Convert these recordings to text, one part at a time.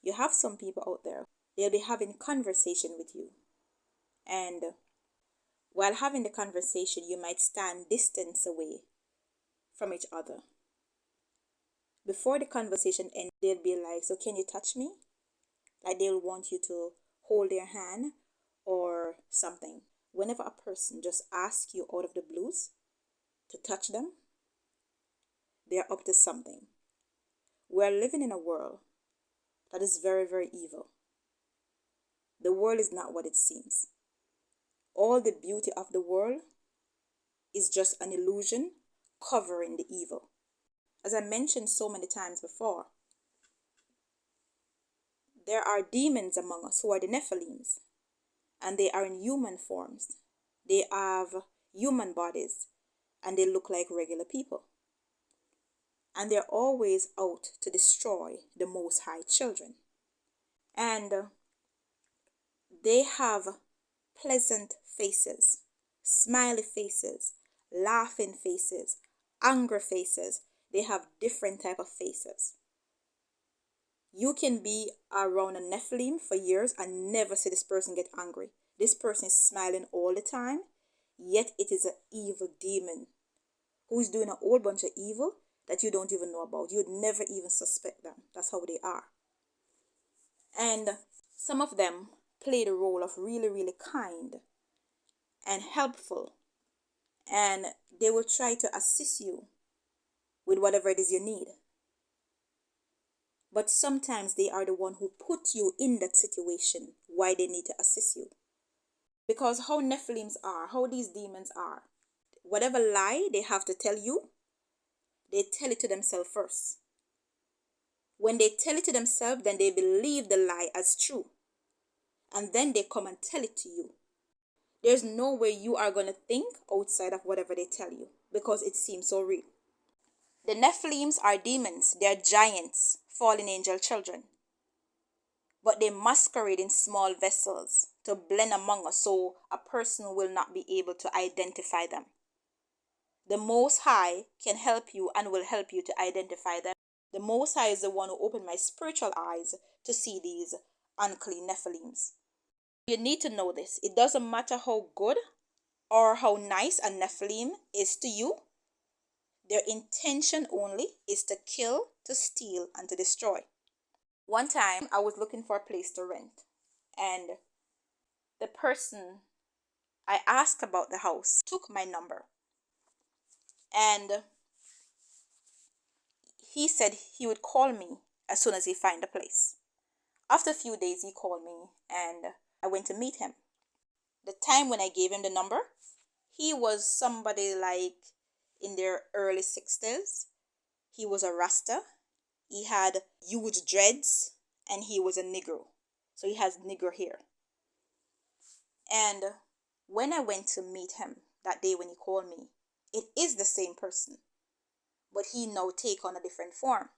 You have some people out there, they'll be having conversation with you. And while having the conversation, you might stand distance away from each other. Before the conversation ends, they'll be like, so can you touch me? Like they'll want you to hold their hand or something. Whenever a person just asks you out of the blues to touch them, they're up to something. We're living in a world that is very, very evil. The world is not what it seems. All the beauty of the world is just an illusion covering the evil. As I mentioned so many times before, there are demons among us who are the Nephilims, and they are in human forms. They have human bodies, and they look like regular people. And they're always out to destroy the Most High children. And they have pleasant faces, smiley faces, laughing faces, angry faces. They have different type of faces. You can be around a Nephilim for years and never see this person get angry. This person is smiling all the time, yet it is an evil demon who is doing a whole bunch of evil that you don't even know about. You would never even suspect them. That's how they are. And some of them play the role of really, really kind and helpful. And they will try to assist you with whatever it is you need. But sometimes they are the one who put you in that situation why they need to assist you. Because how Nephilims are, how these demons are, whatever lie they have to tell you, they tell it to themselves first. When they tell it to themselves, then they believe the lie as true. And then they come and tell it to you. There's no way you are going to think outside of whatever they tell you because it seems so real. The Nephilims are demons. They are giants, fallen angel children. But they masquerade in small vessels to blend among us so a person will not be able to identify them. The Most High can help you and will help you to identify them. The Most High is the one who opened my spiritual eyes to see these unclean Nephilims. You need to know this. It doesn't matter how good or how nice a Nephilim is to you. Their intention only is to kill, to steal, and to destroy. One time, I was looking for a place to rent, and the person I asked about the house took my number, and he said he would call me as soon as he find a place. After a few days, he called me, and I went to meet him. The time when I gave him the number, he was somebody like in their early 60s. He was a Rasta. He had huge dreads, and he was a Negro. So he has Negro hair. And when I went to meet him that day when he called me, it is the same person, but he now take on a different form.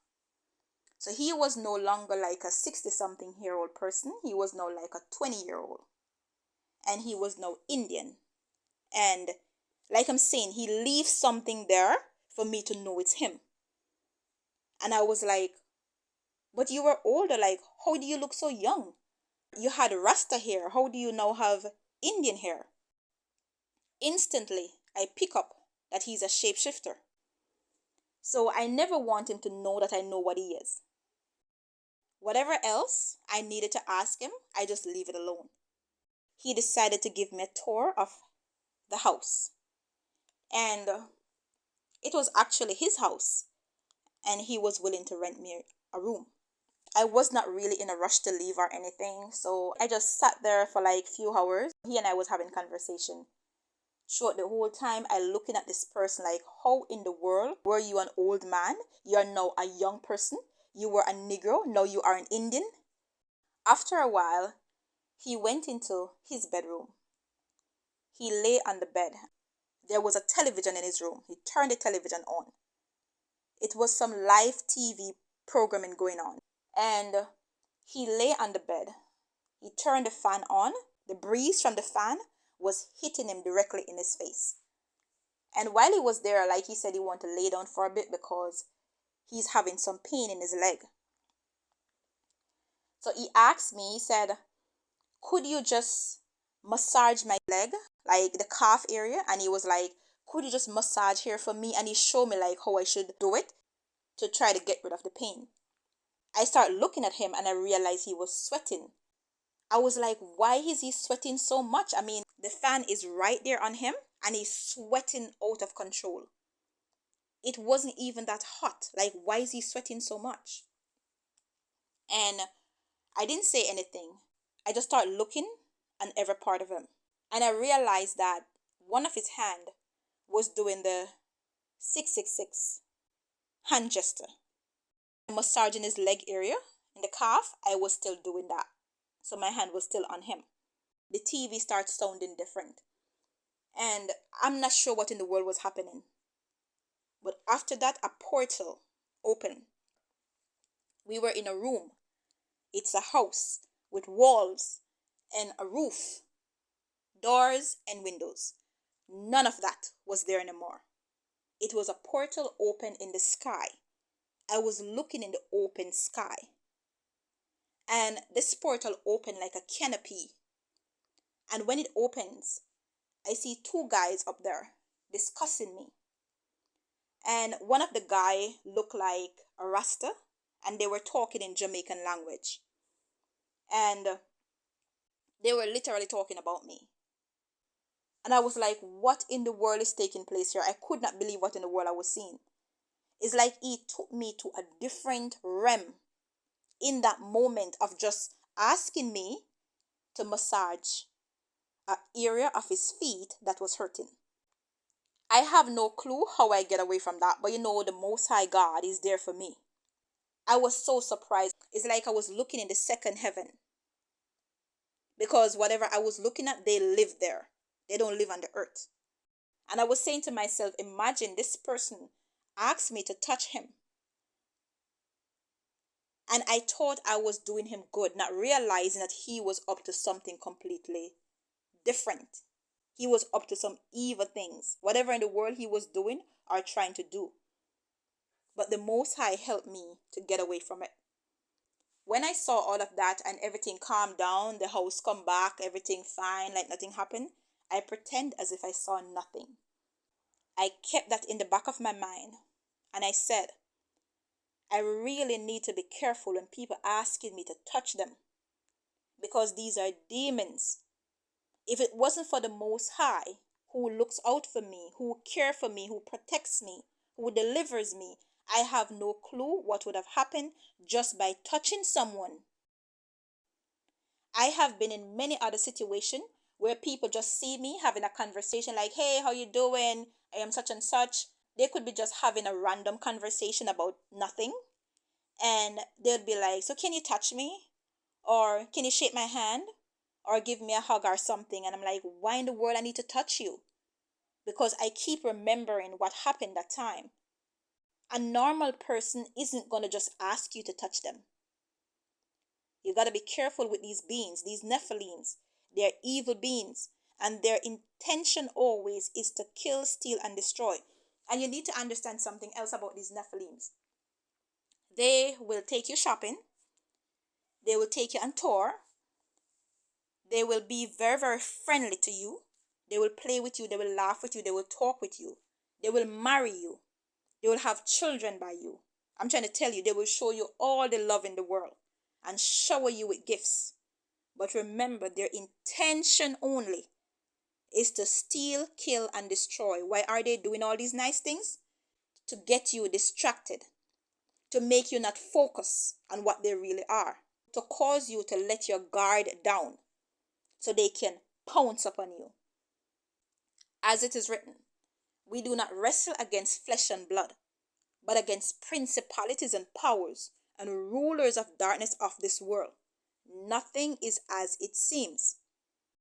So he was no longer like a 60-something-year-old person. He was now like a 20-year-old. And he was now Indian. And like I'm saying, he leaves something there for me to know it's him. And I was like, but you were older. Like, how do you look so young? You had Rasta hair. How do you now have Indian hair? Instantly, I pick up that he's a shapeshifter. So I never want him to know that I know what he is. Whatever else I needed to ask him, I just leave it alone. He decided to give me a tour of the house. And it was actually his house. And he was willing to rent me a room. I was not really in a rush to leave or anything. So I just sat there for like few hours. He and I was having conversation. Throughout the whole time, I looking at this person like, how in the world were you an old man? You are now a young person. You were a Negro. Now you are an Indian. After a while, he went into his bedroom. He lay on the bed. There was a television in his room. He turned the television on. It was some live TV programming going on. And he lay on the bed. He turned the fan on. The breeze from the fan was hitting him directly in his face. And while he was there, like he said, he wanted to lay down for a bit because he's having some pain in his leg. So he asked me, he said, could you just massage my leg, like the calf area? And he was like, could you just massage here for me? And he showed me like how I should do it to try to get rid of the pain. I started looking at him and I realized he was sweating. I was like, why is he sweating so much? I mean, the fan is right there on him and he's sweating out of control. It wasn't even that hot. Like, why is he sweating so much? And I didn't say anything. I just started looking on every part of him. And I realized that one of his hand was doing the 666 hand gesture. Massaging his leg area in the calf, I was still doing that. So my hand was still on him. The TV started sounding different. And I'm not sure what in the world was happening. But after that, a portal opened. We were in a room. It's a house with walls and a roof, doors and windows. None of that was there anymore. It was a portal open in the sky. I was looking in the open sky. And this portal opened like a canopy. And when it opens, I see two guys up there discussing me. And one of the guy looked like a Rasta, and they were talking in Jamaican language. And they were literally talking about me. And I was like, what in the world is taking place here? I could not believe what in the world I was seeing. It's like he took me to a different realm in that moment of just asking me to massage an area of his feet that was hurting. I have no clue how I get away from that, but the Most High God is there for me. I was so surprised. It's like I was looking in the second heaven. Because whatever I was looking at, they live there. They don't live on the earth. And I was saying to myself, imagine this person asked me to touch him. And I thought I was doing him good, not realizing that he was up to something completely different. He was up to some evil things, whatever in the world he was doing or trying to do. But the Most High helped me to get away from it. When I saw all of that and everything calmed down, the house come back, everything fine, like nothing happened, I pretend as if I saw nothing. I kept that in the back of my mind. And I said, I really need to be careful when people asking me to touch them. Because these are demons. If it wasn't for the Most High, who looks out for me, who cares for me, who protects me, who delivers me, I have no clue what would have happened just by touching someone. I have been in many other situations where people just see me having a conversation like, hey, how you doing? I am such and such. They could be just having a random conversation about nothing. And they'll be like, so can you touch me? Or can you shake my hand? Or give me a hug or something. And I'm like, why in the world I need to touch you? Because I keep remembering what happened that time. A normal person isn't going to just ask you to touch them. You got to be careful with these beings, these Nephilims. They're evil beings. And their intention always is to kill, steal, and destroy. And you need to understand something else about these Nephilims. They will take you shopping. They will take you on tour. They will be very, very friendly to you. They will play with you. They will laugh with you. They will talk with you. They will marry you. They will have children by you. I'm trying to tell you, they will show you all the love in the world and shower you with gifts. But remember, their intention only is to steal, kill, and destroy. Why are they doing all these nice things? To get you distracted, to make you not focus on what they really are, to cause you to let your guard down so they can pounce upon you. As it is written, we do not wrestle against flesh and blood, but against principalities and powers and rulers of darkness of this world. Nothing is as it seems.